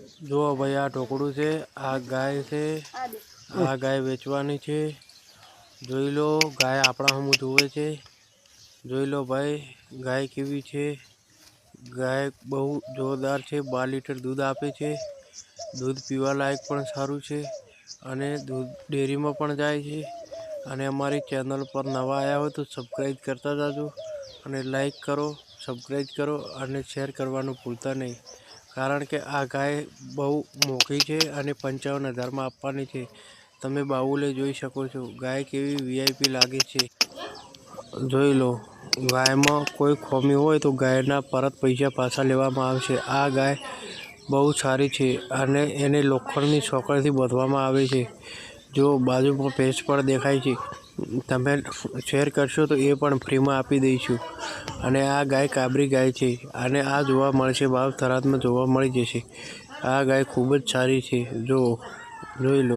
જો ભાઈ આ ઢોકળું છે, આ ગાય છે, આ ગાય વેચવાની છે। જોઈ લો ગાય આપણા સામું જોવે છે। જોઈ લો ભાઈ ગાય કેવી છે। ગાય બહુ જોરદાર છે। 12 લીટર દૂધ આપે છે। દૂધ પીવા લાયક પણ સારું છે અને દૂધ ડેરીમાં પણ જાય છે। અને અમારી ચેનલ પર નવા આવ્યા હોય તો સબસ્ક્રાઈબ કરતા જાજો અને લાઈક કરો, સબસ્ક્રાઈબ કરો અને શેર કરવાનું ભૂલતા નહીં। કારણ કે આ ગાય બહુ મોંઘી છે અને 55,000માં આપવાની છે। તમે બાઉલે જોઈ શકો છો ગાય કેવી વીઆઈપી લાગે છે। જોઈ લો ગાયમાં કોઈ ખામી હોય તો ગાયના પરત પૈસા પાછા લેવામાં આવશે। આ ગાય બહુ સારી છે અને એને લોખંડની સોકળથી બાંધવામાં આવે છે। જો બાજુમાં ભેંસ પણ દેખાય છે, તમે શેર કરશો તો એ પણ ફ્રીમાં આપી દઈશું। અને આ ગાય કાબરી ગાય છે અને આ જોવા મળશે વાવ થરાદમાં જોવા મળી જશે। આ ગાય ખૂબ જ સારી છે, જોઈ લો।